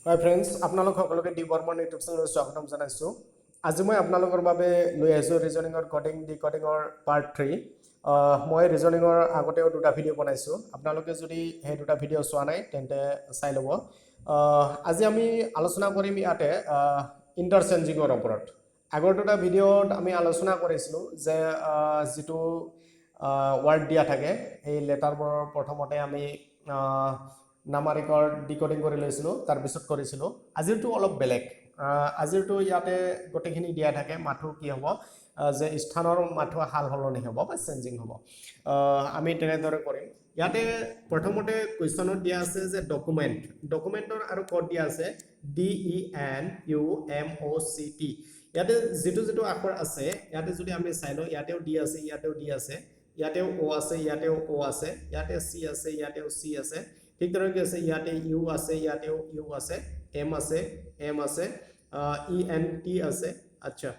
হাই friends, আপোনালোক সকলোকে D Barman YouTube চেনেলত স্বাগতম জনাইছোঁ। আজি মই আপোনালোকৰ বাবে লৈ আহিছোঁ ৰিজনিঙৰ ডিকডিঙৰ পাৰ্ট 3। মই ৰিজনিঙৰ আগতেও দুটা ভিডিঅ' বনাইছোঁ। আপোনালোকে যদি সেই দুটা ভিডিঅ' চোৱা নাই তেন্তে চাই ল'ব। আজি আমি আলোচনা কৰিম ইয়াতে ইণ্টাৰচেঞ্জিঙৰ ওপৰত। আগৰ দুটা ভিডিঅ'ত আমি আলোচনা কৰিছিলোঁ যে যিটো ৱাৰ্ড দিয়া থাকে সেই লেটাৰবোৰৰ প্ৰথমতে আমি নামাৰিকৰ ডিকডিং কৰি লৈছিলোঁ, তাৰপিছত কৰিছিলোঁ। আজিৰটো অলপ বেলেগ। আজিৰটো ইয়াতে গোটেইখিনি দিয়া থাকে, মাথো কি হ'ব যে স্থানৰ মাথো সাল সলনি হ'ব বা চেঞ্জিং হ'ব। আমি তেনেদৰে কৰিম। ইয়াতে প্ৰথমতে কুৱেশ্যনত দিয়া আছে যে ডকুমেণ্টৰ আৰু ক'ত দিয়া আছে DENUMOCT। ইয়াতে যিটো আখৰ আছে ইয়াতে যদি আমি চাই লওঁ, ইয়াতেও ডি আছে, ইয়াতেও ডি আছে, ইয়াতেও অ আছে, ইয়াতেও অ আছে, ইয়াতে চি আছে, ইয়াতেও চি আছে। ঠিক তেনেকৈ কি আছে, ইয়াতে ইউ আছে, ইয়াতেও ইউ আছে, এম আছে, ENT আছে, আচ্ছা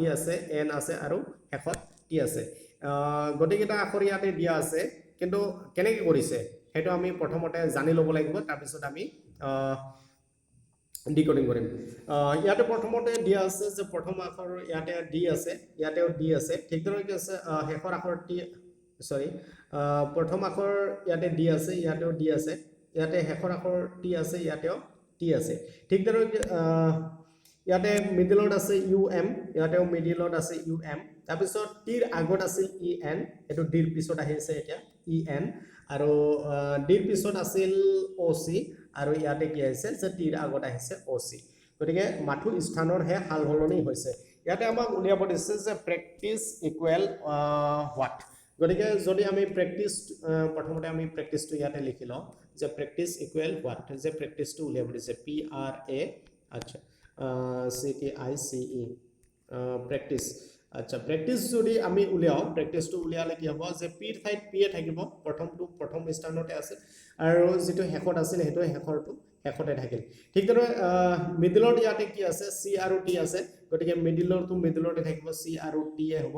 ই আছে, এন আছে আৰু শেষত টি আছে। গোটেইকেইটা আখৰ ইয়াতে দিয়া আছে, কিন্তু কেনেকৈ কৰিছে সেইটো আমি প্ৰথমতে জানি ল'ব লাগিব, তাৰপিছত আমি ডিকডিং কৰিম। ইয়াতে প্ৰথমতে দিয়া আছে যে প্ৰথম আখৰ ইয়াতে ডি আছে, ইয়াতেও ডি আছে। ঠিক তেনেকৈ কি আছে শেষৰ আখৰ টি, প্ৰথম আখৰ ইয়াতে ডি আছে, ইয়াতেও ডি আছে, ইয়াতে শেষৰ আখৰ টি আছে, ইয়াতেও টি আছে। ঠিক তেনেকৈ ইয়াতে মিডিলত আছে UM, ইয়াতেও মিডিলত আছে UM। তাৰপিছত টিৰ আগত আছিল EN, এইটো ডিৰ পিছত আহিছে এতিয়া EN, আৰু ডিৰ পিছত আছিল OC, আৰু ইয়াতে কি আহিছে যে টিৰ আগত আহিছে OC। গতিকে মাথো স্থানৰহে সাল সলনি হৈছে। ইয়াতে আমাক উলিয়াব দিছে যে প্ৰেক্টিচ ইকুৱেল হোৱাট। গতিকে যদি আমি প্ৰথমতে আমি প্ৰেক্টিচটো ইয়াতে লিখি লওঁ যে প্ৰেক্টিচ ইকুৱেল হোৱাট, যে প্ৰেক্টিচটো উলিয়াব দিছে PRA, আচ্ছা CTICE, প্ৰেক্টিচ। আচ্ছা, প্ৰেক্টিচ যদি আমি উলিয়াওঁ, প্ৰেক্টিচটো উলিয়ালে কি হ'ব যে পিৰ ঠাইত পিয়ে থাকিব, প্ৰথম স্থানতে আছে, আৰু যিটো শেষত আছিল সেইটো শেষতে থাকিল। ঠিক তেনেকৈ মিডিলত ইয়াতে কি আছে চি আৰু টি আছে, গতিকে মিডিলতে থাকিব চি আৰু টিয়ে হ'ব।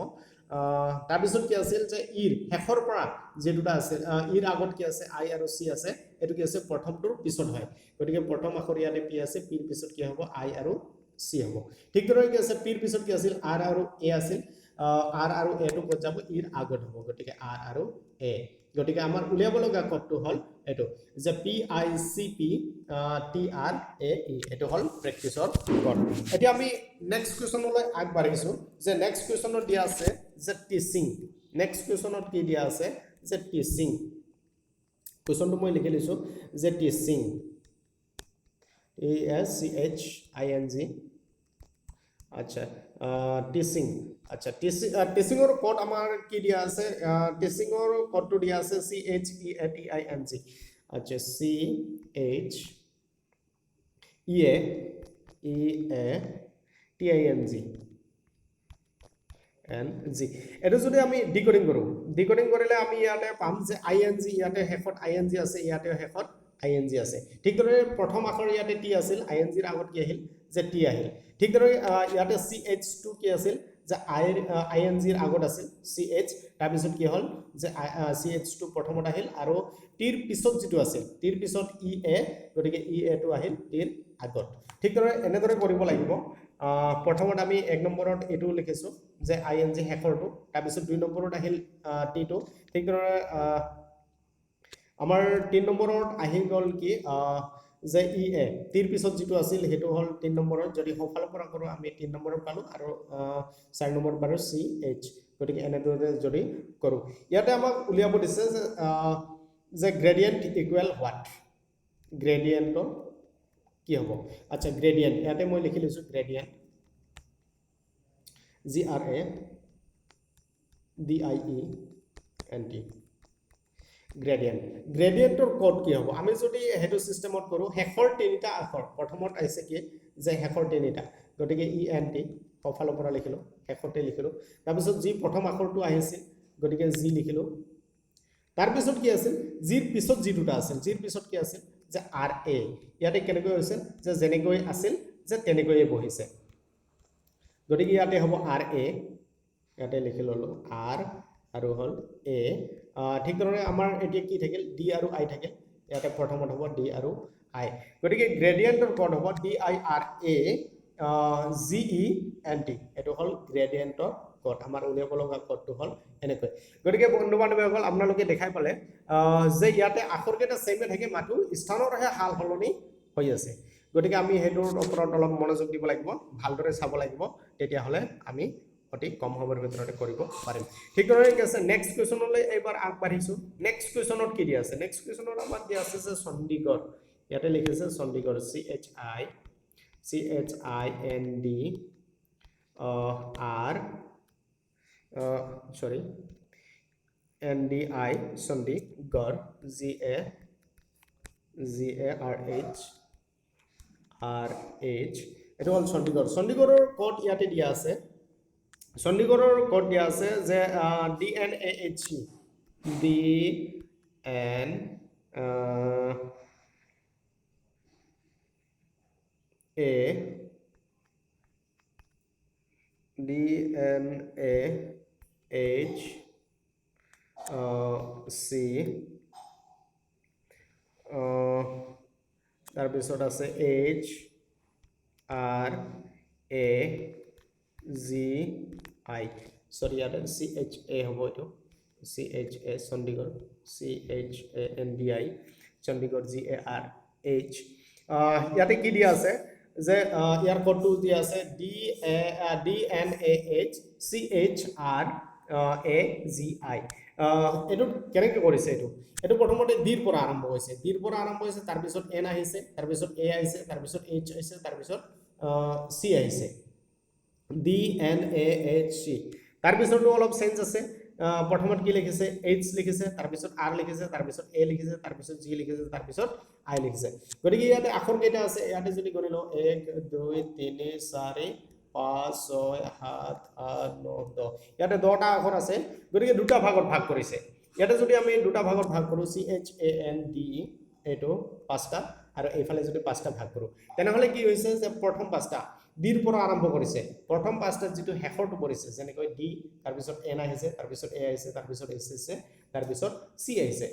তাৰপিছত কি আছিল যে ইৰ শেষৰ পৰা যে দুটা আছে, ইৰ আগত কি আছে আই আৰু চি আছে, এইটো কি আছে প্ৰথমটোৰ পিছত হয়। গতিকে প্ৰথম আখৰ ইয়াতে পি আছে, পিৰ পিছত কি হ'ব আই আৰু চি হ'ব। ঠিক তেনেকৈ কি আছে পিৰ পিছত কি আছিল আৰ আৰু এ আছিল, আৰ আৰু এটো ক'ত যাব ইৰ আগত হ'ব, গতিকে আৰ আৰু এ। গতিকে আমাৰ উলিয়াব লগা ক'ডটো হ'ল এইটো যে PICPTRAE, এইটো হ'ল প্ৰেক্টিচৰ ক'ড। এতিয়া আমি নেক্সট কুৱেশ্যনলৈ আগবাঢ়িছোঁ যে নেক্সট কুৱেশ্যনত দিয়া আছে যে টিচিং। নেক্সট কুৱেশ্যনত কি দিয়া আছে যে টিচিং। কুৱেশ্যনটো মই লিখি লৈছোঁ যে টিচিং, TSCHING, আচ্ছা টিচিং। আচ্ছা টিচিঙৰ ক'ড আমাৰ কি দিয়া আছে, টিচিঙৰ ক'ডটো দিয়া আছে CHEATING, আচ্ছা CHEATING। এইটো যদি আমি ডিকডিং কৰোঁ, ডিকডিং কৰিলে আমি ইয়াতে পাম যে ING, ইয়াতে শেষত ING আছে, ইয়াতে শেষত ING আছে। ঠিক তেনেদৰে প্ৰথম আখৰ ইয়াতে টি আছিল, INGৰ আগত কি আহিল যে টি আহিল। ঠিক তেনেদৰে ইয়াতে CH2 কি আছিল যে INGৰ আগত আছিল CH, তাৰপিছত কি হ'ল যে CH2 প্ৰথমত আহিল, আৰু টিৰ পিছত যিটো আছিল টিৰ পিছত EA, গতিকে EAটো আহিল টিৰ আগত। ঠিক তেনেদৰে এনেদৰে কৰিব লাগিব। প্ৰথমত আমি 1 নম্বৰত এইটো লিখিছোঁ যে ING শেষৰটো, তাৰপিছত 2 নম্বৰত আহিল টিটো। ঠিক তেনেদৰে আমাৰ 3 নম্বৰত আহি গ'ল কি যে EA, টিৰ পিছত যিটো আছিল সেইটো হ'ল 3 নম্বৰত। যদি সোঁফালৰ পৰা কৰোঁ আমি 3 নম্বৰত পালোঁ, আৰু 4 নম্বৰত পালোঁ CH। গতিকে এনেদৰে যদি কৰোঁ, ইয়াতে আমাক উলিয়াব দিছে যে গ্ৰেডিয়েণ্ট ইকুৱেল হোৱাট। গ্ৰেডিয়েণ্টৰ কি হ'ব, আচ্ছা গ্ৰেডিয়েণ্ট ইয়াতে মই লিখি লৈছোঁ গ্ৰেডিয়েণ্ট, GRADIENT, গ্ৰেডিয়েণ্টৰ ক'ড কি হ'ব। আমি যদি সেইটো চিষ্টেমত কৰোঁ, শেষৰ তিনিটা আখৰ প্ৰথমত আহিছে কি যে শেষৰ তিনিটা, গতিকে ENT সোঁফালৰ পৰা লিখিলোঁ, শেষতে লিখিলোঁ। তাৰপিছত যি প্ৰথম আখৰটো আহিছিল, গতিকে জি লিখিলোঁ। তাৰপিছত কি আছিল জিৰ পিছত যি দুটা আছিল, জিৰ পিছত কি আছিল যে RA। ইয়াতে কেনেকৈ হৈছিল যে যেনেকৈ আছিল যে তেনেকৈয়ে বহিছে, গতিকে ইয়াতে হ'ব RA, ইয়াতে লিখি ল'লোঁ R আৰু হ'ল A। ঠিক তেনেদৰে আমাৰ এতিয়া কি থাকিল ডি আৰু আই থাকিল, ইয়াতে প্ৰথমত হ'ব ডি আৰু আই গতিকে গ্ৰেডিয়েণ্টৰ কোড হ'ব DIRAGENT এটো হল গ্ৰেডিয়েণ্টৰ কোড আমাৰ উলিয়াব লগা কোডটো হল এনেকৈ গতিকে বন্ধু বান্ধৱীসকল আপোনালোকে দেখাই পালে যে ইয়াতে আখৰকেইটা সেমে থাকে মাথো স্থানৰহে হাল হলনি হৈ আছে গতিকে আমি হেতুৰ ওপৰত অলপ মনোযোগ দিব লাগিব ভালদৰে চাব লাগিব তেতিয়া হলে আমি অতি কম সময়ৰ ভিতৰতে কৰিব পাৰিম ঠিক ধৰণে কি আছে নেক্সট কোৱেশ্যনলৈ এবাৰ আগবাঢ়িছো নেক্সট কোৱেশ্যনত কি দিয়া আছে নেক্সট কোৱেশ্যনত আমাৰ দিয়া আছে যে চণ্ডীগড় ইয়াতে লিখিছে চণ্ডীগড় CHINDRNDI চণ্ডীগড় GARH এটো হল চণ্ডীগড় চণ্ডীগড়ৰ কোড ইয়াতে দিয়া আছে চণ্ডীগড়ৰ কোড দিয়া আছে যে DNAHC তাৰপিছত আছে HRAGI সরি ইয়াতে CHA হ'ব এটো CHA Chandigarh CHANDI Chandigarh GARH ইয়াতে কি দিয়া আছে যে ইয়াৰ কোডটো দিয়া আছে DNAH CHRAGI এটো কেনেকৈ কৰিছে এটো প্ৰথমতে ডিৰ পৰা আৰম্ভ হৈছে তাৰ পিছত N আহিছে তাৰ পিছত A আহিছে তাৰ পিছত H আহিছে তাৰ পিছত C আহিছে DNAHC তাৰ পিছতো অলপ চেঞ্জ আছে প্ৰথমত কি লিখিছে H লিখিছে তাৰ পিছত R লিখিছে তাৰ পিছত A লিখিছে তাৰ পিছত G লিখিছে তাৰ পিছত I লিখিছে গতিকে ইয়াতে আখৰ কেইটা আছে ইয়াতে যদি গণিলো 1 2 3 4 5 6 7 8 9 10 ইয়াতে 10টা আখৰ আছে গতিকে দুটা ভাগত ভাগ কৰিছে ইয়াতে যদি আমি দুটা ভাগত ভাগ কৰো CHAND এটো পাঁচটা আৰু এইফালে যদি পাঁচটা ভাগ কৰো তেনেহলে কি হৈছে যে প্ৰথম পাঁচটা ডিৰ পৰা আৰম্ভ কৰিছে প্ৰথম পাঁচটা যেটো হেখৰটো পৰিছে যেনেকৈ ডি তাৰ পিছত N আহিছে তাৰ পিছত A আহিছে তাৰ পিছত S আহিছে তাৰ পিছত C আহিছে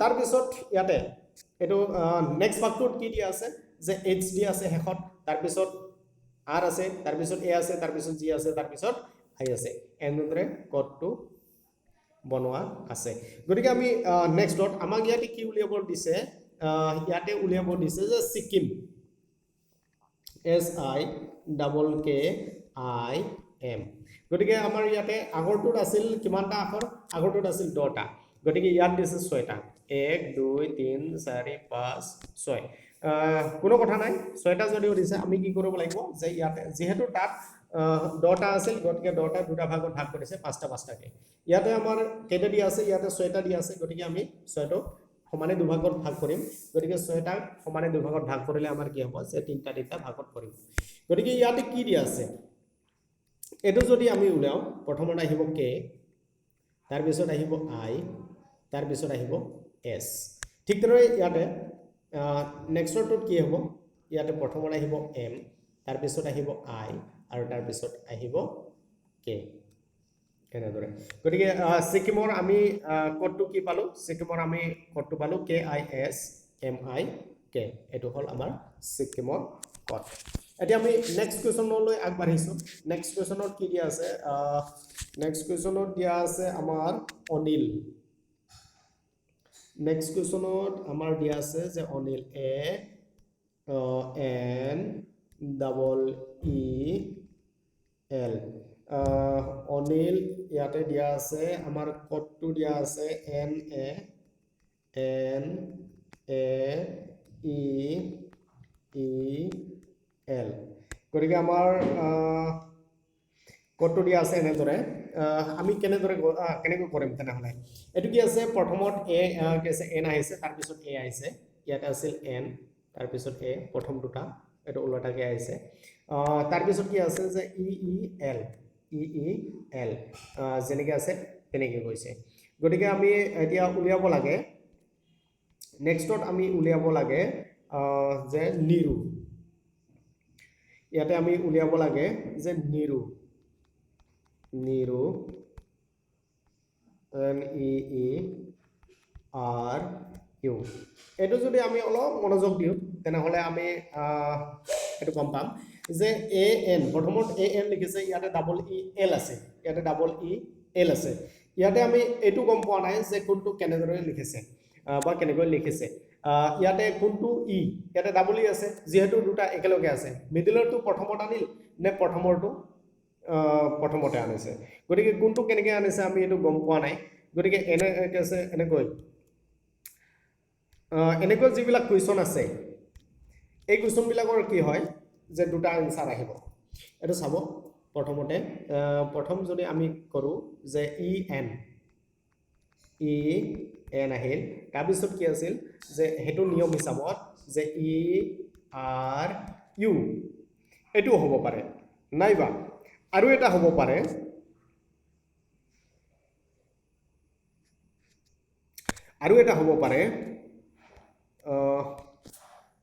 তাৰ পিছত ইয়াতে এটো নেক্সট ভাগটোত কি দিয়া আছে যে H দিয়া আছে হেখত তাৰ পিছত R আছে তাৰ পিছত A আছে তাৰ পিছত G আছে তাৰ পিছত I আছে এনেদৰে কোডটো বনোৱা আছে গতিকে আমি নেক্সট ডট আমাক ইয়াতে কি উলিয়াব দিছে ইয়াতে উলিয়াব দিছে যে সিকিম SIKKIM গতিকে আমাৰ ইয়াতে আগৰটোত আছিল কিমানটা আখৰ আগৰটোত আছিল 10টা গতিকে ইয়াত দিছে 6টা 1 2 3 4 5 6 কোনো কথা নাই 6টা যদিও দিছে আমি কি কৰিব লাগিব যে ইয়াতে যেহেতু তাত 10টা আছিল গতিকে 10টা দুটা ভাগত ভাগ কৰিছে 5টা 5টাকে ইয়াতে আমাৰ কেইটা দিয়া আছে ইয়াতে 6টা দিয়া আছে গতিকে আমি 6টো সমানে দুভাগত ভাগ কৰিম গতিকে 6টা সমানে দুভাগত ভাগ কৰিলে আমাৰ কি হ'ব যে 3টা ভাগত কৰিম গতিকে ইয়াতে কি দিয়া আছে এটো যদি আমি উলাও প্ৰথমত আহিব K তাৰ পিছত আহিব I তাৰ পিছত আহিব S ঠিক তেনেকৈ ইয়াতে নেক্সটটোত কি হ'ব ইয়াতে প্ৰথমত আহিব M তাৰ পিছত আহিব I আৰু তাৰ পিছত আহিব K এনেদৰে গতিকে সিকিমৰ আমি কোডটো কি পালো সিকিমৰ আমি কোডটো পালো KISMIK এটো হল আমাৰ সিকিমৰ কোড এতিয়া আমি নেক্সট কোৱেশ্যনলৈ আগবাঢ়িছো নেক্সট কোৱেশ্যনত কি দিয়া আছে নেক্সট কোৱেশ্যনত দিয়া আছে আমাৰ অনিল নেক্সট কোৱেশ্যনত আমাৰ দিয়া আছে যে অনিল ANEEL অনিল ইয়াতে দিয়া আছে আমাৰ কোডটো দিয়া আছে NAEL গতিকে আমাৰ কোডটো দিয়া আছে এনেদৰে আমি কেনেকৈ কৰিম তেনেহলে এটো কি আছে প্ৰথমত A কি আছে N আহিছে তাৰ পিছত A আহিছে ইয়াতে আছিল N তাৰ পিছত A প্ৰথম দুটা এটো উল্টাকে আহিছে তাৰ পিছত কি আছে যে EEL যেনেকৈ আছে তেনেকৈ গৈছে গতিকে আমি এতিয়া উলিয়াব লাগে নেক্সটত আমি উলিয়াব লাগে যে নিৰু ইয়াতে আমি উলিয়াব লাগে যে নিৰু NEERU এটো যদি আমি অলপ মনোযোগ দিও তেনেহ'লে আমি এইটো গম পাম যে এ এন প্ৰথমত এ এন লিখিছে ইয়াতে ডাবল ই এল আছে ইয়াতে ডাবল ই এল আছে ইয়াতে আমি এইটো গম পোৱা নাই যে কোনটো কেনেদৰে লিখিছে বা কেনেকৈ লিখিছে ইয়াতে কোনটো ই ইয়াতে ডাবল ই আছে যেহেতু দুটা একেলগে আছে মিডলৰটো প্ৰথমত আনিল নে প্ৰথমৰটো প্ৰথমতে আনিছে গতিকে কোনটো কেনেকৈ আনিছে আমি এইটো গম পোৱা নাই গতিকে এনে আছে এনেকৈ যিবিলাক কুৱেশ্যন আছে এই কুৱেশ্যনবিলাকৰ কি হয় যে দুটা আনসাৰ আহিব এইটো চাব প্ৰথমতে প্ৰথম যদি আমি কৰোঁ যে ই এন আহিল তাৰপিছত কি আছিল যে হেতু নিয়ম হিচাপত যে ই আৰ ইউ এইটো হ'ব পাৰে নাইবা আৰু এটা হ'ব পাৰে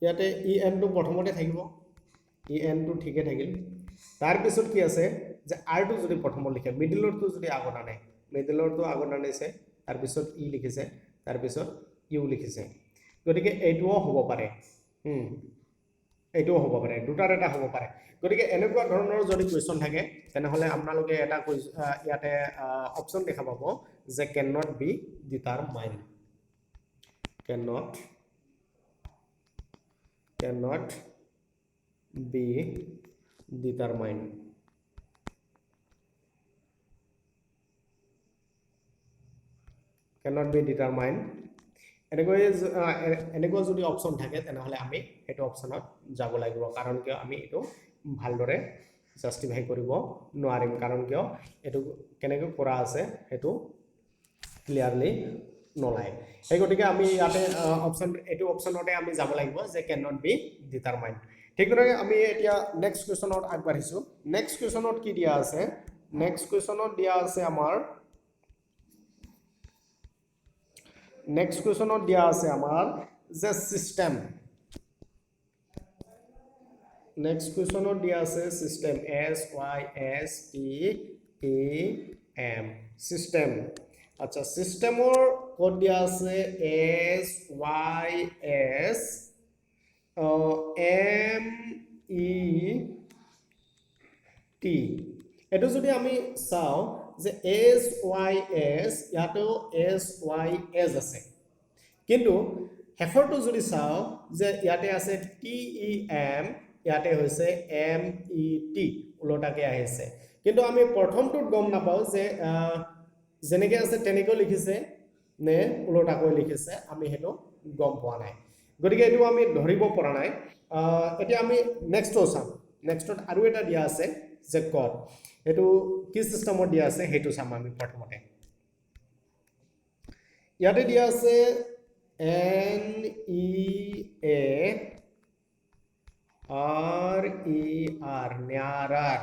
ইয়াতে ই এনটো প্ৰথমতে থাকিব ই এনটো ঠিকে থাকিল তাৰপিছত কি আছে যে আৰটো যদি প্ৰথমত লিখে মিডলৰটো যদি আগত আনে মিডলৰটো আগত আনিছে তাৰপিছত ই লিখিছে তাৰপিছত ইউ লিখিছে গতিকে এইটোও হ'ব পাৰে এইটোও হ'ব পাৰে দুটাৰ এটা হ'ব পাৰে গতিকে এনেকুৱা ধৰণৰ যদি কুৱেশ্যন থাকে তেনেহ'লে আপোনালোকে এটা ইয়াতে অপশ্যন দেখা পাব যে can not be determined cannot be determined এনেকৈ যদি অপশ্যন থাকে তেনেহ'লে আমি এইটো অপশ্যনত যাব লাগিব কাৰণ কিয় আমি এইটো ভালদৰে জাষ্টিফাই কৰিব নোৱাৰিম কাৰণ কিয় এইটো কেনেকৈ কৰা আছে সেইটো ক্লিয়াৰলি নলায় সেই গতিকে আমি ইয়াতে এইটো অপশ্যনতে আমি যাব লাগিব যে কেন নট বি ডিটাৰমাইন্ড ঠিক তেনেকৈ আমি এতিয়া নেক্সট কুৱেশ্যনত আগবাঢ়িছোঁ নেক্সট কুৱেশ্যনত কি দিয়া আছে নেক্সট কুৱেশ্যনত দিয়া আছে আমাৰ যে চিষ্টেম নেক্সট কুৱেশ্যনত দিয়া আছে চিষ্টেম SYSTEM চিষ্টেম আচ্ছা চিষ্টেমৰ কোড দিয়া আছে SYSMET এইটো যদি আমি চাওঁ যে SYS ইয়াতেও SYS আছে কিন্তু শেষৰটো যদি চাওঁ যে ইয়াতে আছে TEM ইয়াতে হৈছে MET উলটাকে আহিছে কিন্তু আমি প্ৰথমটোত গম নাপাওঁ যে যেনেকৈ আছে তেনেকৈ লিখিছে নে উলটাকৈ লিখিছে আমি সেইটো গম পোৱা নাই গতিকে এইটো আমি ধৰিব পৰা নাই এতিয়া আমি নেক্সটটো চাম নেক্সটত আৰু এটা দিয়া আছে যে কড এইটো কি চিষ্টেমত দিয়া আছে সেইটো চাম আমি প্ৰথমতে ইয়াতে দিয়া আছে NEARER NEARER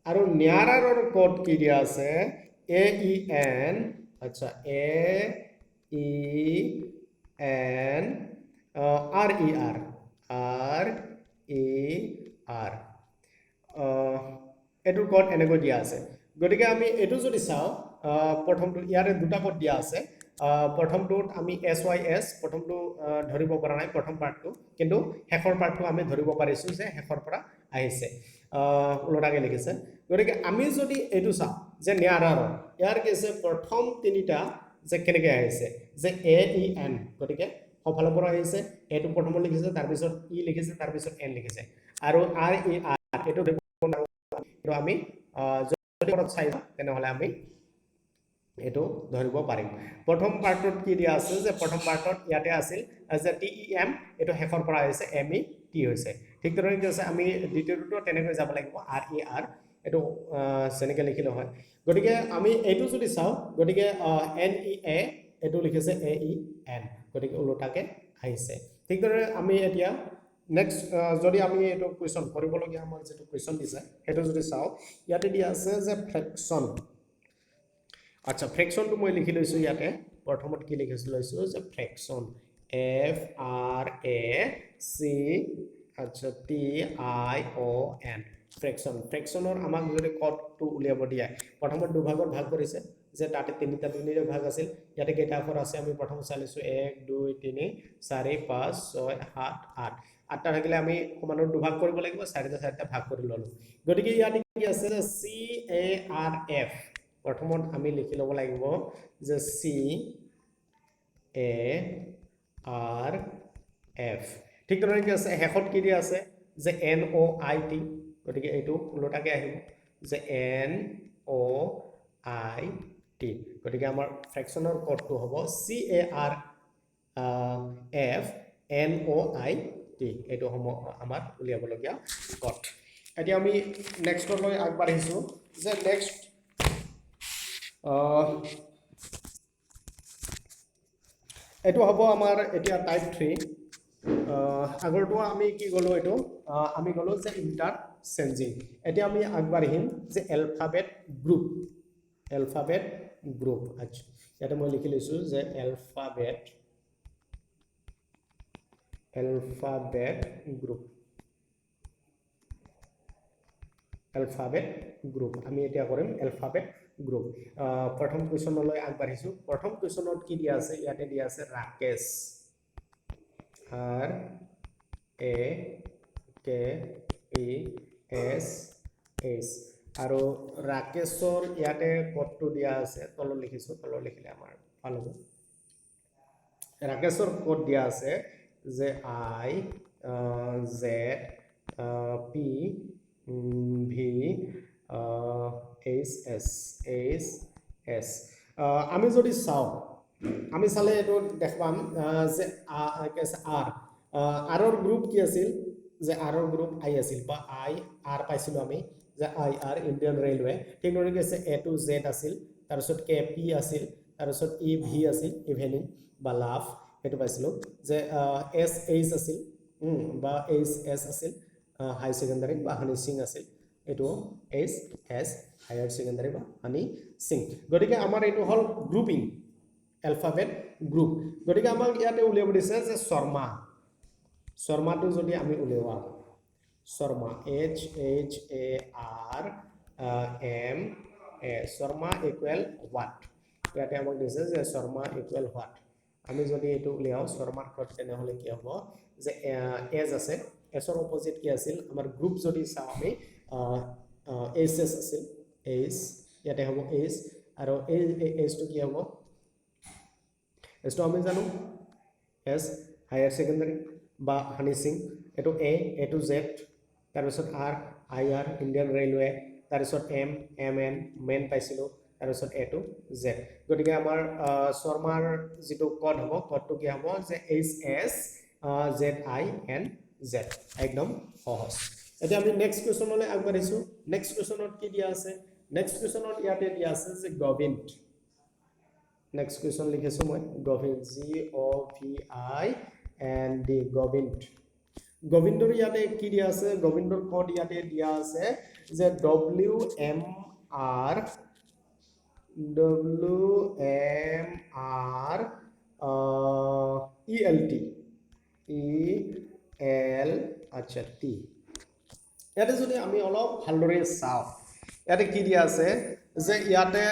আৰু NEARERৰ কোড কি দিয়া আছে AEN আচ্ছা AEN RER এইটোৰ কোড এনেকৈ দিয়া আছে গতিকে আমি এইটো যদি চাওঁ প্ৰথমটো ইয়াৰে দুটা কোড দিয়া আছে প্ৰথমটোত আমি SYS প্ৰথমটো ধৰিব পৰা নাই প্ৰথম পাৰ্টটো কিন্তু শেষৰ পাৰ্টটো আমি ধৰিব পাৰিছোঁ যে শেষৰ পৰা আহিছে উলটাকে লিখিছে গতিকে আমি যদি এইটো চাওঁ যে NEARER ইয়াৰ কি আছে প্ৰথম তিনিটা যে কেনেকৈ আহিছে যে AEN গতিকে সফালৰ পৰা আহিছে এইটো প্ৰথমত লিখিছে তাৰপিছত ই লিখিছে তাৰপিছত এন লিখিছে আৰু RER এইটো আমি যদি চাই তেনেহ'লে আমি এইটো ধৰিব পাৰিম প্ৰথম পাৰ্টত কি দিয়া আছে যে প্ৰথম পাৰ্টত ইয়াতে আছিল যে TEM এইটো শেষৰ পৰা আহিছে MET হৈছে ঠিক তেনেকৈ কি আছে আমি দ্বিতীয়টো তেনেকৈ যাব লাগিব RER এইটো যেনেকৈ লিখিলে হয় গতিকে আমি এইটো যদি চাওঁ গতিকে NEA এইটো লিখিছে AEN গতিকে ওলোটাকে আহিছে ঠিক তেনেদৰে আমি এতিয়া নেক্সট যদি আমি এইটো কুৱেশ্যন কৰিবলগীয়া আমাৰ যেটো কুৱেশ্যন দিছে সেইটো যদি চাওঁ ইয়াতে দিয়া আছে যে ফ্ৰেকশ্যন আচ্ছা ফ্ৰেকশ্যনটো মই লিখি লৈছোঁ ইয়াতে প্ৰথমত কি লিখি লৈছোঁ যে ফ্ৰেকশ্যন FRACTION ফ্ৰেকশ্যনৰ আমাক যদি কডটো উলিয়াব দিয়ে প্ৰথমত দুভাগত ভাগ কৰিছে যে তাতে তিনিটা ভাগ আছিল ইয়াতে কেইটা আখৰ আছে আমি প্ৰথম চাই লৈছোঁ 1 2 3 4 5 6 7 8 8টা থাকিলে আমি সমানৰ দুভাগ কৰিব লাগিব 4টা ভাগ কৰি ললো গতিকে ইয়াত কি আছে যে C A R F প্ৰথমত আমি লিখি লব লাগিব যে C A R F ঠিক তেনেকৈ কি আছে শেষত কি দিয়া আছে যে N O I T গতিকে এইটো উলটাকে আহিব যে N O I T গতিকে আমাৰ ফ্ৰেকশনৰ কোডটো হ'ব C A R F N O I T এইটো আমাৰ উলিয়াবলগীয়া কোড এতিয়া আমি নেক্সটলৈ আগবাঢ়িছো যে নেক্সট এইটো হ'ব আমাৰ এতিয়া টাইপ 3 আগৰটো আমি কি গলো এইটো আমি গলো যে ইন্টাৰচেঞ্জিং এতিয়া আমি আগবাঢ়িম যে এলফাবেট গ্ৰুপ আচ্ছা ইয়াতে মই লিখি লৈছো যে এলফাবেট গ্ৰুপ আমি এতিয়া কৰিম এলফাবেট গ্ৰুপ প্ৰথম কোৱেশ্চনলৈ আগবাঢ়িছো প্ৰথম কোৱেশ্চনত কি দিয়া আছে ইয়াতে দিয়া আছে Rakesh R A K E S H আৰু ৰাকেশৰ ইয়াতে কোডটো দিয়া আছে তলত লিখিছো তলত লিখিলে আমাৰ ভাল হ'ব ৰাকেশৰ কোড দিয়া আছে যে I Z P V H S আমি যদি চাও আমি চালে এটো দেখবাম যে কি আছে R ৰ গ্ৰুপ কি আছিল যে R ৰ গ্ৰুপ I আছিল বা I R পাইছিলো আমি যে I R ইন্ডিয়ান ৰেলৱে ঠিক নৰে কি আছে A to Z আছিল তাৰ পিছত K P আছিল তাৰ পিছত E V আছিল ইভিনিং বা লাভ এটো পাইছিলো যে S H আছিল বা H S আছিল হাই সেকেন্ডাৰী বা হানি সিং আছিল এটো H S হায়াৰ সেকেন্ডাৰী বা হানি সিং গতিকে আমাৰ এটো হল গ্ৰুপিং এলফাবেট গ্ৰুপ গতিকে আমাক ইয়াতে উলিয়াব দিছে যে শৰ্মাটো যদি আমি উলিয়াও Sharma H H A R M A Sharma equal what ইয়াতে আমাক দিছে যে শৰ্মা ইকুৱেল হোৱাট আমি যদি এটো উলিয়াও শৰ্মাৰ কোড তেনেহলে কি হ'ব যে এজ আছে এছৰ অপোজিট কি আছিল আমাৰ গ্ৰুপ যদি চাও আমি এছ এছ আছিল এছ ইয়াতে হ'ব এছ আৰু এছ টো কি হ'ব এছটো আমি জানো এছ হায়াৰ সেকেন্ডাৰী বা হানি সিং এটো এ টু জেড তাৰ পিছত R I R Indian railway তাৰ পিছত এম এন মেন পাইছিলো তাৰ পিছত এ টু জেড গতিকে আমাৰ শৰ্মাৰ যেটো কোড হ'ব কোডটো কি হ'ব যে এইচ এছ জেড আই এন জেড একদম সহজ এতিয়া আমি নেক্সট কোৱেশ্চনলৈ আগবাঢ়িছো নেক্সট কোৱেশ্চনত কি দিয়া আছে নেক্সট কোৱেশ্চনত ইয়াতে দিয়া আছে যে গোবিন্দ নেক্সট কোৱেশ্চন লিখিছো মই গোবিন্দ GOVIND গোবিন্দৰ ইয়াতে কি দিয়া আছে গোবিন্দৰ কোড ইয়াতে দিয়া আছে যে WMR EL আচ্ছা T ইয়াতে যদি আমি অলপ ভালদৰে চাও ইয়াতে কি দিয়া আছে যে ইয়াতে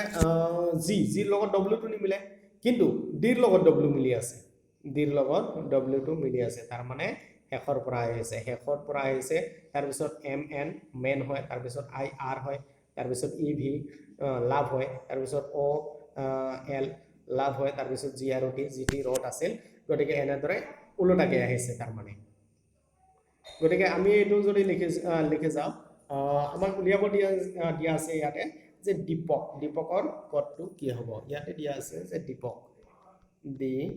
জি লগত W টো নিমিলে কিন্তু D ৰ লগত W মিলি আছে D ৰ লগত W টো মিলি আছে তাৰ মানে শেষৰ পৰা আহিছে তাৰ পিছত MN মেন হয় তাৰ পিছত IR হয় তাৰ পিছত EV লাভ হয় তাৰ পিছত OL লাভ হয় তাৰ পিছত GRT GT ৰড আছিল গতিকে এনেদৰে উলটাকে আহিছে তাৰ মানে গতিকে আমি এটো যদি লিখি যাও আমাক উলিয়াব দিয়া আছে ইয়াতে যে দীপকৰ কোডটো কি হ'ব ইয়াতে দিয়া আছে যে Deepak DEEPAK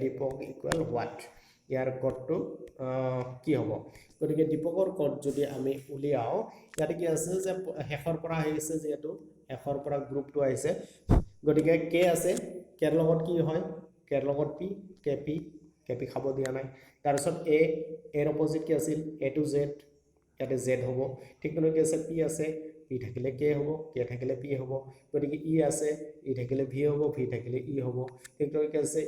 Deepak equal what ইয়াৰ কোডটো কি হ'ব গতিকে দীপকৰ কোড যদি আমি উলিয়াও ইয়াতে কি আছে যে শেষৰ পৰা আহিছে যেটো শেষৰ পৰা গ্ৰুপটো আহিছে গতিকে কে আছে কেৰ লগত কি হয় কেৰ লগত পি কেপি খাব দিয়া নাই তাৰ পিছত এৰ অপোজিট কি আছিল এ টু জেড ইয়াতে জেড হ'ব ঠিক তেনেকৈ আছে পি থাকিলে কে হ'ব কে থাকিলে পি হ'ব গতিকে ই আছে ই থাকিলে ভি হ'ব ভি থাকিলে ই হ'ব ঠিক তেনেকৈ আছে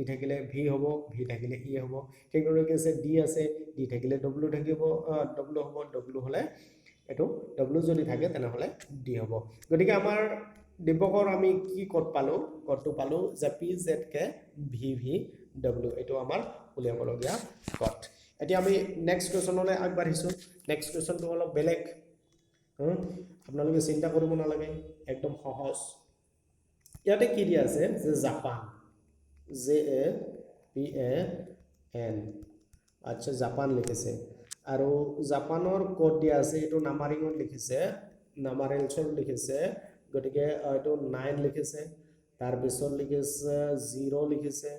ই থাকিলে ভি হ'ব ভি থাকিলে ই হ'ব ঠিক তেনেকৈ আছে ডি থাকিলে ডব্লিউ থাকিব ডব্লিউ হ'ব ডব্লিউ হলে এটো ডব্লিউ যদি থাকে তেনেহলে ডি হ'ব গতিকে আমাৰ দীপকৰ আমি কি কোড পালো কোডটো পালো যে PZK VVW এটো আমাৰ উলিয়াবলগীয়া কোড এতিয়া আমি নেক্সট কোৱেশ্চনলৈ আগবাঢ়িছো নেক্সট কোৱেশ্চনটো অলপ বেলেগ আপোনালোকে চিন্তা কৰিব নালাগে একদম সহজ ইয়াতে কি দিয়া আছে যে জাপান JAPAN আচ্ছা জাপান লিখিছে আৰু জাপানৰ কোড দিয়া আছে এটো নাম্বাৰিঙত লিখিছে নাম্বাৰেলছত লিখিছে গটিকে এটো 9 লিখিছে তাৰ পিছত লিখিছে 0 লিখিছে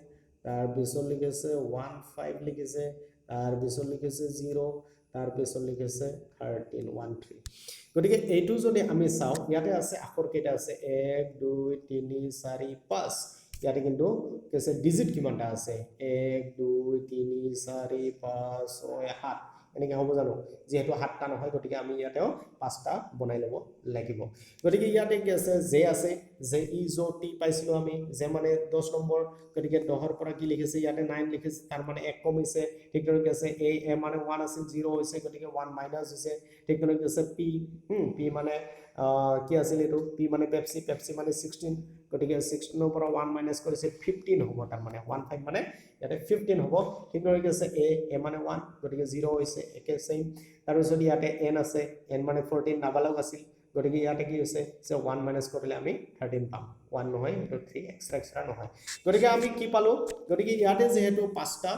তাৰ পিছত লিখিছে 15 লিখিছে তাৰ পিছত লিখিছে 0 তাৰ পিছত লিখিছে 13 13 গটিকে এইটো যদি আমি চাও ইয়াতে আছে আখৰ কেইটা আছে 1 2 3 4 5 ইয়াতে কিন্তু কেছে ডিজিট কিমানটা আছে 1 2 3 4 5 6 7 এনেকে হ'ব জানো যেহেতু 7টা নহয় গটিকে আমি ইয়াতেও 5টা বনাই লব লাগিব গটিকে ইয়াতে কি আছে জে আছে জে ই জো টি পাইছিলো আমি যে মানে 10 নম্বৰ গটিকে 10 ৰ পৰা কি লিখিছে ইয়াতে 9 লিখিছে তাৰ মানে 1 কমিছে ঠিক তেনেকৈ আছে এ মানে 1 আছিল 0 হৈছে গটিকে 1 মাইনাস হৈছে ঠিক তেনেকৈ আছে পি মানে কি আছিল এটো পি মানে পেপসি মানে 16 গটিকে 16 ৰ পৰা 1 মাইনাস কৰিছে 15 হ'ব তাৰ মানে 15 মানে ইয়াতে 15 হ'ব ঠিক তেনেকৈ আছে এ মানে 1 গটিকে 0 হৈছে একে সেম তাৰ পিছত ইয়াতে n আছে n মানে 14 নাবালক আছিল গটিকে ইয়াতে কি হৈছে যে 1 মাইনাস কৰিলে আমি 13 পাম 1 নহয় এটো 3 এক্সট্ৰা নহয় গটিকে আমি কি পালো গটিকে ইয়াতে যেহেতু 5টা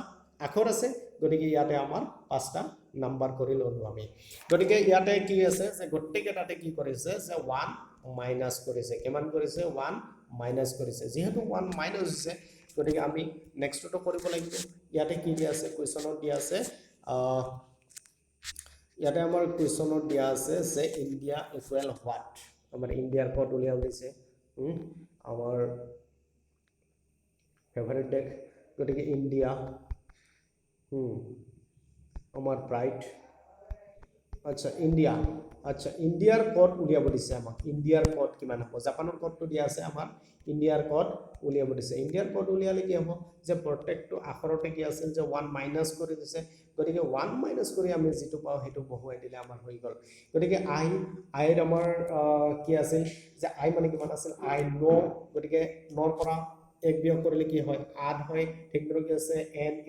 আখৰ আছে গটিকে ইয়াতে আমাৰ 5টা নাম্বাৰ কৰি ললো আমি গটিকে ইয়াতে কি আছে যে গটেকেটাতে কি কৰিছে যে 1 মাইনাস কৰিছে কিমান কৰিছে 1 মাইনাস কৰিছে যেহেতু 1 মাইনাস হৈছে গটিকে আমি নেক্সটটো কৰিব লাগিব ইয়াতে কি দিয়া আছে কোৱেশ্চনত দিয়া আছে ইয়াতে আমাৰ কোৱেশ্চনত দিয়া আছে যে ইন্ডিয়া ইকুৱেল হোৱাট আমাৰ ইন্ডিয়াৰ কোড উলিয়া হৈছে আমাৰ ফেভাৰিট দেশ গটিকে ইন্ডিয়া আমাৰ প্ৰাইড আচ্ছা ইন্ডিয়াৰ কোড উলিয়াব দিছে আমাক ইন্ডিয়াৰ কোড কিমান হ'ব জাপানৰ কোডটো দিয়া আছে আমাৰ ইন্ডিয়াৰ কোড উলিয়াব দিছে ইন্ডিয়াৰ কোড উলিয়ালে কি হ'ব যে প্ৰত্যেকটো আখৰতে কি আছিল যে 1 মাইনাস কৰি দিছে গটিকে 1 মাইনাস কৰি আমি যেটো পাও হেতু বহুৱাই দিলে আমাৰ হৈ গল গটিকে আই আমাৰ কি আছিল যে আই মানে কিমান আছিল আই নো গটিকে নৰ পৰা এক বিয়োগ কৰিলে কি হয় 8 হয় ঠিক তেনেকৈ আছে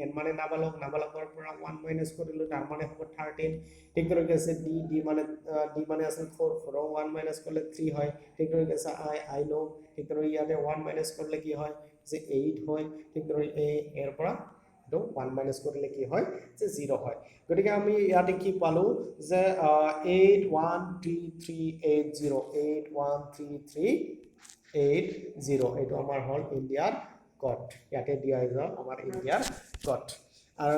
n মানে নাবালকৰ পৰা 1 মাইনাস কৰিলে তাৰ মানে হ'ব 13 ঠিক তেনেকৈ আছে d মানে আছে 4 4 1 মাইনাস কৰিলে 3 হয় ঠিক তেনেকৈ আছে i নো ঠিক তেনেকৈ ইয়াতে 1 মাইনাস কৰিলে কি হয় যে 8 হয় ঠিক তেনেকৈ এৰ পৰা তো 1 মাইনাস কৰিলে কি হয় যে 0 হয় গটিকে আমি ইয়াতে কি পালো যে 813380 813380 এটো আমাৰ হল ইন্ডিয়াৰ কোড ইয়াতে দিয়া আছে আমাৰ ইন্ডিয়াৰ কোড আৰু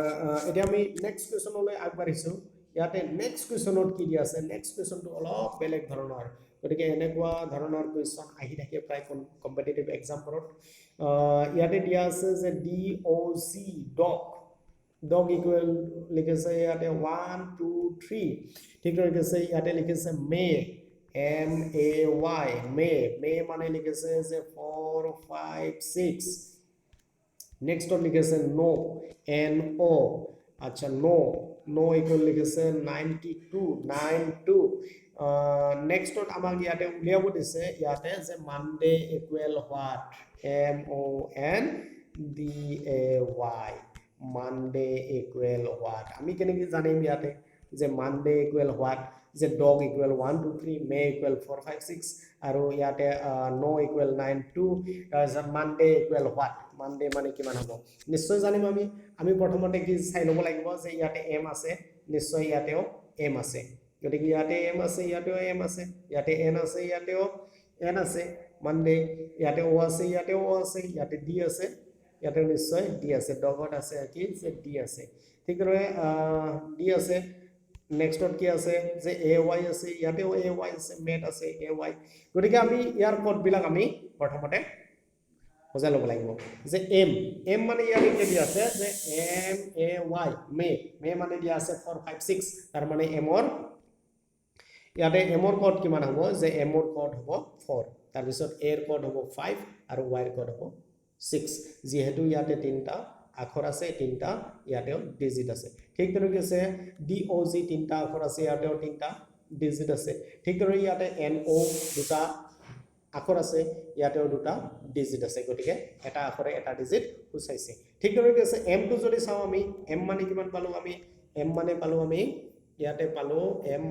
এতিয়া আমি নেক্সট কোৱেশ্চনলৈ আগবাঢ়িছো ইয়াতে নেক্সট কোৱেশ্চনত কি দিয়া আছে নেক্সট কোৱেশ্চনটো অলপ বেলেগ ধৰণৰ গতিকে এনেকুৱা ধৰণৰ কোৱেশ্চন আহি থাকে প্ৰায় কম্পিটিটিভ এক্সামবোৰত ইয়াতে দিয়া আছে যে DOC ডগ ইকুৱেল লিখিছে ইয়াতে 1 2 3 ঠিক লিখিছে ইয়াতে লিখিছে মে MAY মে মানে লিখিছে যে 4 5 6 নেক্সট লিখিছে নো NO আচ্ছা নো ইকুৱেল লিখিছে 92 92 নেক্সটত আমাক ইয়াতে উলিয়াব দিছে ইয়াতে যে Monday equal what MONDAY Monday equal what আমি কেনেকৈ জানিম ইয়াতে যে মানডে ইকুৱেল হোৱাট যে ডগ ইকুৱেল 1 2 3 মে ইকুৱেল 4 5 6 আৰু ইয়াতে নো ইকুৱেল 92 তাৰপিছত মানডে ইকুৱেল হোৱাট মানডে মানে কিমান হ'ব নিশ্চয় জানিম আমি প্ৰথমতে কি চাই ল'ব লাগিব যে ইয়াতে m আছে নিশ্চয় ইয়াতেও m আছে গতিকে ইয়াতে m আছে ইয়াতেও m আছে ইয়াতে n আছে ইয়াতেও n আছে মানডে ইয়াতে o আছে ইয়াতেও o আছে ইয়াতে d আছে ইয়াতে নিশ্চয় d আছে ডগত আছে কি যে d আছে ঠিক আছে d আছে নেক্সটত কি আছে যে ay আছে ইয়াতেও ay আছে মেট আছে ay গতিকে আমি ইয়াৰ কোড বিলাক আমি প্ৰথমতে বুজাই ল'ব লাগিব যে m মানে ইয়াৰ কি দিয়া আছে যে MAY মে মানে দিয়া আছে 4 5 6 তাৰ মানে m ৰ ইয়াতে m ৰ কোড কিমান হ'ব যে m ৰ কোড হ'ব 4 তাৰ পিছত a ৰ কোড হ'ব 5 আৰু y ৰ কোড হ'ব 6 যেহেতু ইয়াতে তিনটা আখৰ আছে তিনটা ইয়াতেও ডিজিট আছে ঠিক তেনেকৈ আছে DOG তিনটা আখৰ আছে ইয়াতেও তিনটা ডিজিট আছে ঠিক তেনেকৈ ইয়াতে NO দুটা আখৰ আছে ইয়াতেও দুটা ডিজিট আছে গতিকে এটা আখৰে এটা ডিজিট সূচাইছে ঠিক দৰে কি আছে m টো যদি চাও আমি m মানে কিমান পালো আমি m মানে পালো আমি ইয়াতে পালো m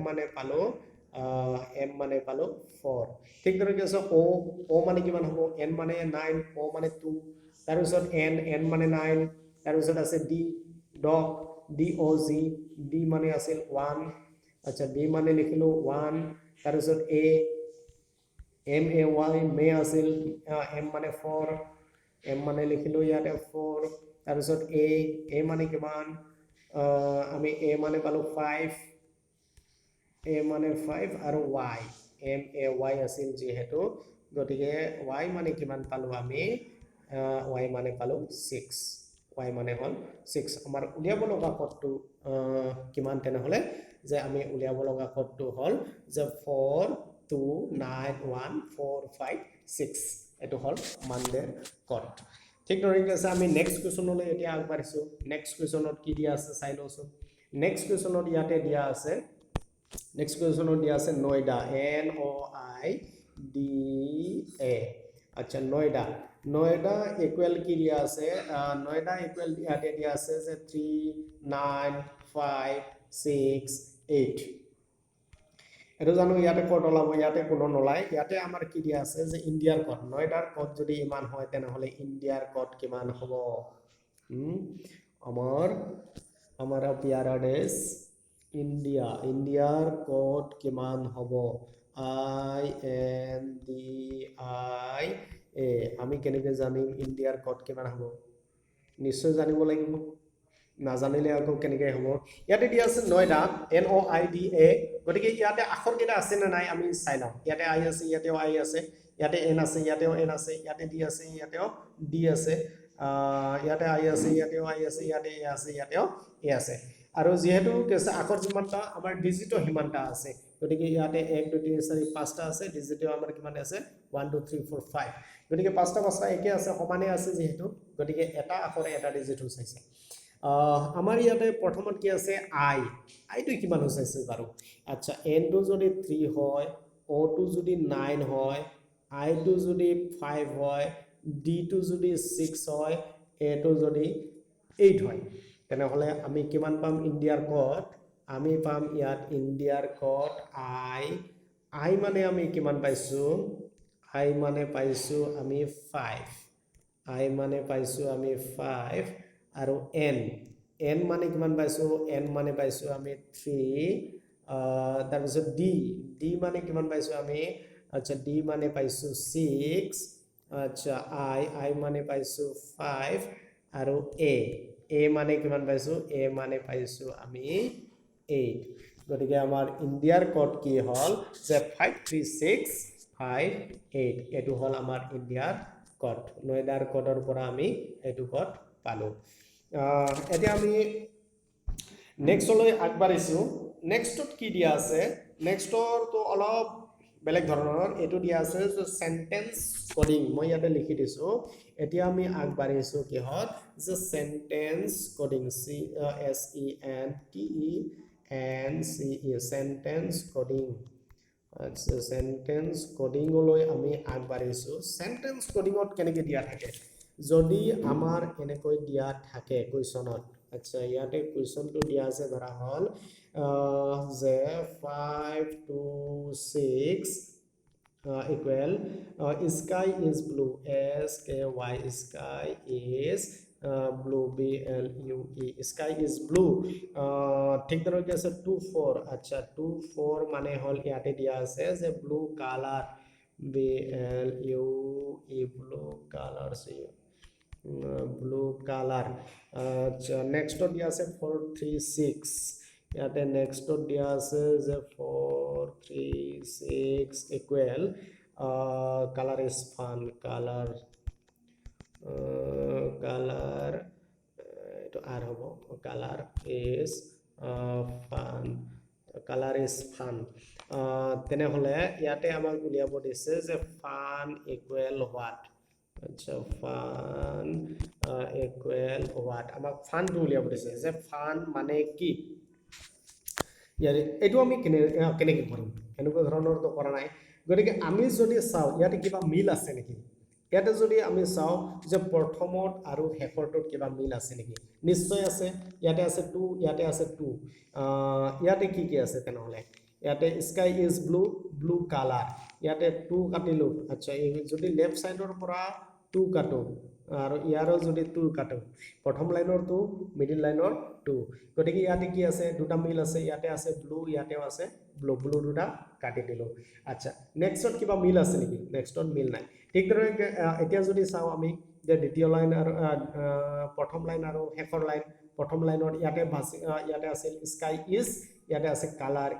মানে পালো 4 ঠিক দৰে কি আছে o মানে কিমান হ'ব n মানে 9 o মানে 2 তাৰ পিছত n মানে 9 তাৰ পিছত আছে d dog dog d মানে আছিল 1 আচ্ছা d মানে লিখিলো 1 তাৰ পিছত a may may আছিল m মানে 4 m মানে লিখিলো ইয়াতে 4 তাৰ পিছত a মানে কিমান আমি a মানে পালো 5 a মানে 5 আৰু y y আছিল যেহেতু গতিকে y মানে কিমান পালো আমি y মানে পালো 6 y মানে হল 6 আমাৰ উলিয়াব লগা কোডটো কিমান তেনে হলে যে আমি উলিয়াব লগা কোডটো হল যে 4291456 এটো হল মানডেৰ কোড ঠিক দৰে আছে আমি নেক্সট কোৱেশ্চনলৈ এতিয়া আগবাঢ়িছো নেক্সট কোৱেশ্চনত কি দিয়া আছে চাই লওঁছো নেক্সট কোৱেশ্চনত ইয়াতে দিয়া আছে নেক্সট কোৱেশ্চনত দিয়া আছে নয়ডা NOIDA আচ্ছা নয়ডা ইকুৱেল কি দিয়া আছে নয়ডা ইকুৱেল ইয়াতে দিয়া আছে যে 39568 এটো জানো ইয়াতে কোড ওলাব ইয়াতে কোনো নলাই ইয়াতে আমাৰ কি দিয়া আছে যে ইন্ডিয়াৰ কোড নয়ডাৰ কোড যদি ইমান হয় তেনে হলে ইন্ডিয়াৰ কোড কিমান হ'ব আমাৰ প্যাৰা দেশ ইন্ডিয়াৰ কোড কিমান হ'ব INDIA আমি কেনেকৈ জানিম ইন্ডিয়াৰ কোড কিমান হ'ব নিশ্চয় জানিব লাগিব নাজানিলে আকৌ কেনেকৈ হ'ব ইয়াতে দিয়া আছে নয়ডা NOIDA গতিকে ইয়াতে আখৰ কেইটা আছে না নাই আমি চাই লওঁ ইয়াতে I আছে ইয়াতেও I আছে ইয়াতে N আছে ইয়াতেও N আছে ইয়াতে D আছে ইয়াতেও D আছে ইয়াতে I আছে ইয়াতেও I আছে ইয়াতে A আছে ইয়াতেও A আছে আৰু যেহেতু কেছে আখৰ যিমানটা আমাৰ ডিজিটো হিমানটা আছে গতিকে ইয়াতে 1 2 3 4 5টা আছে ডিজিটো আমাৰ কিমান আছে 1 2 3 4 5 গতিকে পাঁচটা একে আছে সমানে আছে যেহেতু গতিকে এটা আখৰে এটা ডিজিট হৈছেছে আমাৰ ইয়াতে প্ৰথমত কি আছে I টো কিমান হৈছেছে বাৰু আচ্ছা n টো যদি 3 হয় o টো যদি 9 হয় I টো যদি 5 হয় d টো যদি 6 হয় a টো যদি 8 হয় তেনেহলে আমি কিমান পাম ইন্ডিয়াৰ কোড আমি পাম ইয়াত ইন্ডিয়াৰ কোড I মানে আমি কিমান পাইছো I মানে পাইছো আমি 5 I মানে পাইছো আমি 5 আৰু n মানে কিমান পাইছো n মানে পাইছো আমি 3 তাৰ পিছত d মানে কিমান পাইছো আমি আচ্ছা d মানে পাইছো 6 আচ্ছা I মানে পাইছো 5 আৰু a মানে কিমান পাইছো a মানে পাইছো আমি 8 গতিকে আমাৰ ইন্ডিয়াৰ কোড কি হল যে 53658 এটো হল আমাৰ ইন্ডিয়াৰ কোড নয়ডাৰ কোডৰ পৰা আমি এটো কোড পালো এতিয়া আমি নেক্সটলৈ আগবাঢ়িছো নেক্সটত কি দিয়া আছে নেক্সটৰ তো অলপ বেলেগ ধৰণৰ এটো দিয়া আছে যে সেন্টেন্স কোডিং মই ইয়াতে লিখি দিছো এতিয়া আমি আগবাঢ়িছো কি হল যে sentence coding SENTENCE sentence coding আচ্ছা সেন্টেন্স কোডিংলৈ আমি আগবাঢ়িছো সেন্টেন্স কোডিংত কেনেকৈ দিয়া থাকে যদি আমাৰ এনেকৈ দিয়া থাকে কোৱেশ্চনত আচ্ছা ইয়াতে কোৱেশ্চনটো দিয়া আছে ধৰা হল যে 5 to 6 equal sky is blue SKY sky is blue BLUE sky is blue ঠিক ধৰণে কি আছে 2 4 আচ্ছা 2 4 মানে হল ইয়াতে দিয়া আছে যে blue color BLUE blue color blue color next dia আছে 436 ইয়াতে next dia আছে যে 436 equal color is fun color এটো আর হবো color is fun তেনে হলে ইয়াতে আমাক উলিয়াব দিছে যে fun equal what আচ্ছা ফান ইকুৱেল হোৱাট আমাক ফান টো উলিয়াব দিছে যে ফান মানে কি ইয়াৰে এটো আমি কেনেকৈ কৰিম এনেকুৱা ধৰণৰ তো কৰা নাই গতিকে আমি যদি চাওঁ ইয়াতে কিবা মিল আছে নেকি ইয়াতে যদি আমি চাওঁ যে প্ৰথমত আৰু শেষৰটোত কিবা মিল আছে নেকি নিশ্চয় আছে ইয়াতে আছে 2 ইয়াতে আছে 2 ইয়াতে কি আছে তেনেহলে ইয়াতে sky is blue blue colour ইয়াতে 2 কাটিলো আচ্ছা এই যদি লেফট সাইডৰ পৰা 2 কাটো আৰু ইয়াৰো যদি 2 কাটো প্ৰথম লাইনৰ 2 মিডল লাইনৰ 2 গতিকে ইয়াতে কি আছে দুটা মিল আছে ইয়াতে আছে ব্লু ইয়াতেও আছে ব্লু ব্লু দুটা কাটি দিলো আচ্ছা নেক্সটত কিবা মিল আছে নেকি নেক্সটত মিল নাই ঠিক দৰে এতিয়া যদি চাও আমি যে দ্বিতীয় লাইন আৰু প্ৰথম লাইন আৰু শেষৰ লাইন প্ৰথম লাইনত ইয়াতে আছে স্কাই ইজ ইয়াতে আছে কালাৰ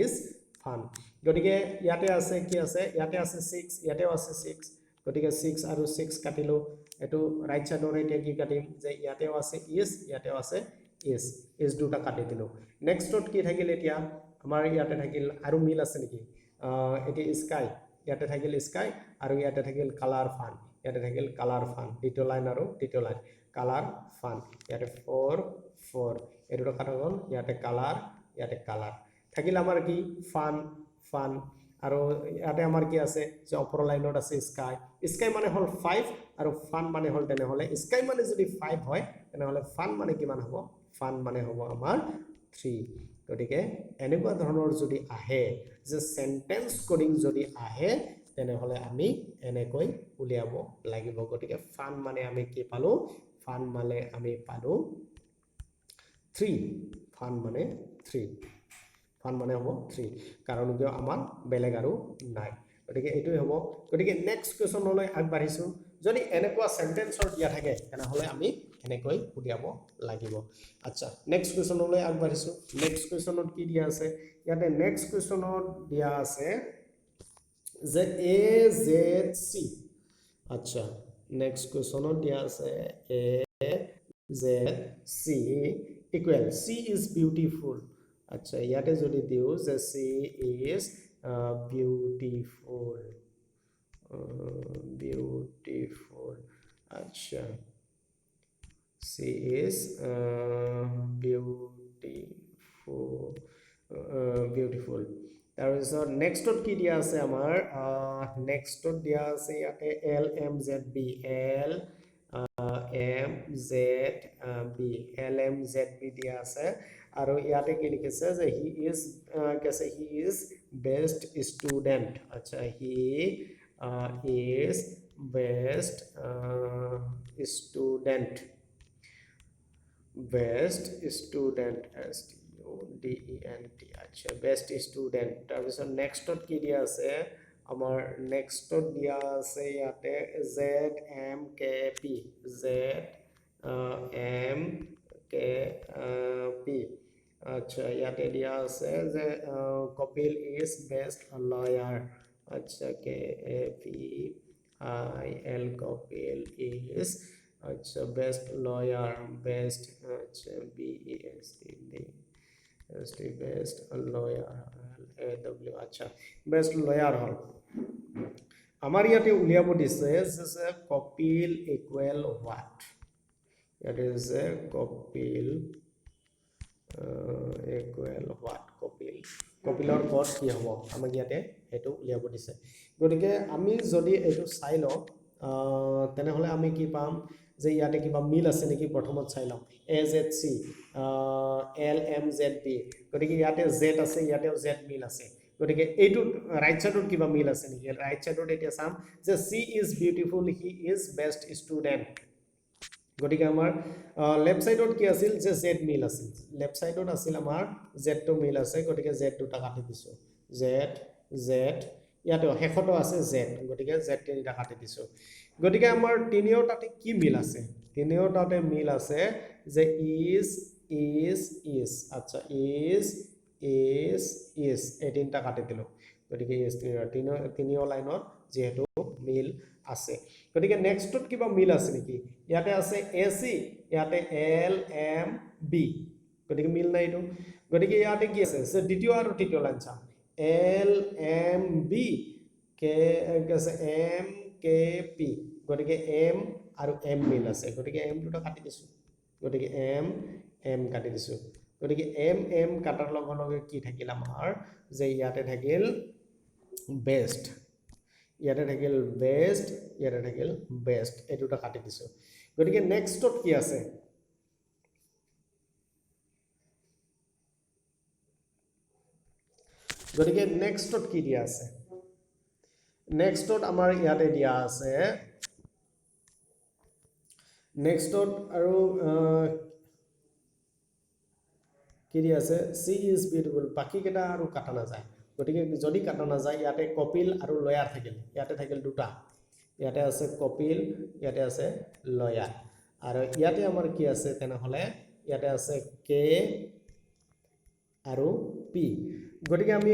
ইজ ফান গতিকে ইয়াতে আছে কি আছে ইয়াতে আছে 6 ইয়াতেও আছে 6 গতিকে 6 আৰু 6 কাটিলো এটো ৰাইট সাইডৰ এতিয়া কি কাটিম যে ইয়াতেও আছে ইয়াতেও আছে ইজ দুটা কাটি দিলো নেক্সটত কি থাকিল এতিয়া আমাৰ ইয়াতে থাকিল আৰু মিল আছে নেকি এটি স্কাই ইয়াতে থাকিল স্কাই আৰু ইয়াতে থাকিল কালাৰ ফান দ্বিতীয় লাইন আৰু তৃতীয় লাইন কালাৰ ফান ইয়াতে 4 4 এটো কাটা গল ইয়াতে কালাৰ থাকিল আমাৰ কি ফান আৰু ইয়াতে আমাৰ কি আছে যে অপৰ লাইনত আছে স্কাই মানে হল 5 আৰু ফান মানে হল তেনেহলে স্কাই মানে যদি 5 হয় তেনেহলে ফান মানে কিমান হ'ব ফান মানে হ'ব আমাৰ 3 গতিকে এনেকুৱা ধৰণৰ যদি আহে যে সেন্টেন্স কোডিং যদি আহে তেনেহলে আমি এনেকৈ উলিয়াব লাগিব গতিকে ফান মানে আমি কি পালো ফান মানে আমি পালো 3 ফান মানে হ'ব 3 কাৰণ কিয় আমাৰ বেলেগ আৰু নাই গতিকে এইটোই হ'ব গতিকে নেক্সট কোৱেশ্যনলৈ আগবাঢ়িছো যদি এনেকুৱা সেন্টেন্সৰ দিয়া থাকে তেনেহলে আমি এনেকৈ উলিয়াব লাগিব আচ্ছা নেক্সট কোৱেশ্যনলৈ আগবাঢ়িছো নেক্সট কোৱেশ্যনত কি দিয়া আছে ইয়াতে নেক্সট কোৱেশ্যনত দিয়া আছে যে এ জেড সি আচ্ছা নেক্সট কোৱেশ্যনত দিয়া আছে A Z C equal C is beautiful আচ্ছা ইয়াতে যদি দিও যে সি ইজ বিউটিফুল আচ্ছা সি ইজ বিউটিফুল তাৰপিছত নেক্সটত কি দিয়া আছে আমাৰ নেক্সটত দিয়া আছে ইয়াতে এল এম জেড বি দিয়া আছে আৰু ইয়াতে কি লিখিছে যে হি ইজ বেষ্ট ষ্টুডেন্ট আচ্ছা হি ইজ বেষ্ট ষ্টুডেন্ট STUDENT আচ্ছা বেষ্ট ষ্টুডেন্ট তাৰপিছত নেক্সটত কি দিয়া আছে আমাৰ নেক্সটত দিয়া আছে ইয়াতে ZMKP আচ্ছা ইয়াতে দিয়া আছে যে কপিল ইজ বেষ্ট লয়াৰ আচ্ছা KAPIL কপিল ইজ আচ্ছা বেষ্ট লয়াৰ বেষ্ট আচ্ছা বেষ্ট লয়াৰ আচ্ছা বেষ্ট লয়াৰ হল আমাৰ ইয়াতে উলিয়াব দিছে যে কপিল ইকুৱেল হোৱাট ইয়াতে যে কপিল ইকুৱেল হোৱাট কপিলৰ পদ কি হ'ব আমাক ইয়াতে এটো উলিয়াব দিছে গতিকে আমি যদি এটো চাই লও তেনেহলে আমি কি পাম যে ইয়াতে কিবা মিল আছে নেকি প্ৰথমত চাই লও AZC LMZB গতিকে ইয়াতে Z আছে ইয়াতেও Z মিল আছে গতিকে এইটো ৰাইট সাইডত কিবা মিল আছে নেকি ৰাইট সাইডত এতিয়া চাম যে she is beautiful he is best student গতিকে আমাৰ লেফট সাইডত কি আছিল যে Z মিল আছিল লেফট সাইডত আছিল আমাৰ Z টো মিল আছে গতিকে Z দুটা কাটি দিছো Z ইয়াতে হেখটো আছে Z গতিকে Z তিনিটা কাটি দিছো গতিকে আমাৰ তিনিওটাতে কি মিল আছে তিনিওটাতে মিল আছে যে ইজ আচ্ছা ইজ এই তিনিটা কাটি দিলো গতিকে ইজ তিনিও লাইনত যেহেতু মিল আছে গতিকে নেক্সটত কিবা মিল আছে নেকি ইয়াতে আছে AC ইয়াতে LMB গতিকে মিল নাই এটো গতিকে ইয়াতে কি আছে যে দ্বিতীয় আৰু তৃতীয় লাইন চাম LMB আছে MKP গতিকে M আৰু M মিল আছে গতিকে M দুটা কাটি দিছো গতিকে M কাটি দিছো গতিকে M কাটাৰ লগে লগে কি থাকিল আমাৰ যে ইয়াতে থাকিল বেষ্ট ইয়াতে থাকিল বেষ্ট ইয়াতে থাকিল বেষ্ট এই দুটা কাটি দিছো গতিকে নেক্সটত কি আছে গতিকে নেক্সটত কি দিয়া আছে নেক্সটত আমাৰ ইয়াতে দিয়া আছে নেক্সটত আৰু কি দিয়া আছে সি ইজ বিউটিফুল বাকি কেটা আৰু কাটা না যায় গতিকে যদি কাটা না যায় ইয়াতে কপিল আৰু লয়াৰ থাকিল ইয়াতে থাকিল দুটা ইয়াতে আছে কপিল ইয়াতে আছে লয়াৰ আৰু ইয়াতে আমাৰ কি আছে তেনেহলে ইয়াতে আছে কে আৰু পি গতিকে আমি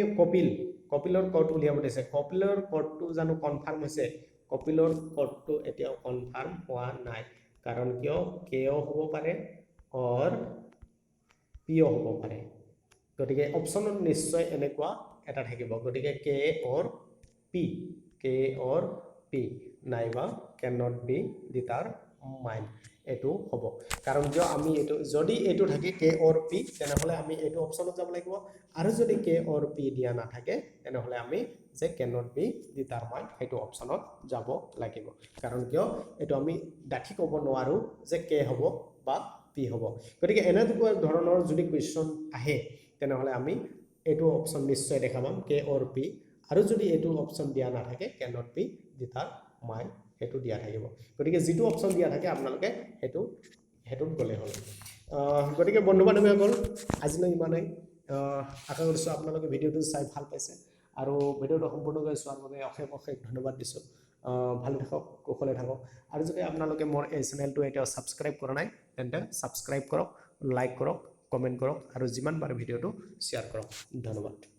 কপিলৰ কোড উলিয়াব দিছে কপিলৰ কোডটো জানো কনফাৰ্ম হৈছে কপিলৰ কোডটো এতিয়াও কনফাৰ্ম হোৱা নাই কাৰণ কিয় কেও হ'ব পাৰে অৰ পিও হ'ব পাৰে গতিকে অপচনত নিশ্চয় এনেকুৱা এটা থাকিব গতিকে কে অৰ পি নাইবা ক্যান নট বি দি তাৰ মাইন্ড এটো হ'ব কাৰণ যে আমি এটো যদি এটো থাকে কে অৰ পি তেনেহলে আমি এটো অপচনত যাব লাগিব আৰু যদি কে অর পি দিয়া না থাকে তেনেহলে আমি যে ক্যান নট বি দি তাৰ মাইন্ড এটো অপচনত যাব লাগিব কাৰণ কিয় এটো আমি ডাঠি ক'ব নোৱাৰো যে কে হ'ব বা পি হ'ব গতিকে এনেকুৱা ধৰণৰ যদি কোৱেশ্চন আহে তেনেহলে আমি এটো অপচন নিশ্চয় দেখা পাম কে অৰ পি আৰু যদি এটো অপচন দিয়া না থাকে ক্যান নট বি দি তাৰ মাইন্ড এটো দিয়া থাকিব গতিকে যেটো অপচন দিয়া থাকে আপোনালোকে হেতুত গলে হল গতিকে বন্ধু বান্ধৱীসকল আজিলৈ ইমানেই আশা কৰিছো আপোনালোকে ভিডিওটো চাই ভাল পাইছে আৰু ভিডিওটো সম্পূৰ্ণকৈ চোৱাৰ বাবে অশেষ ধন্যবাদ দিছো ভালে থাকক কুশলে থাকক আৰু যদি আপোনালোকে মোৰ এই চেনেলটো এতিয়া সাবস্ক্ৰাইব কৰা নাই তেন্তে সাবস্ক্ৰাইব কৰক লাইক কৰক কমেন্ট কৰক আৰু যিমান পাৰে ভিডিওটো শ্বেয়াৰ কৰক ধন্যবাদ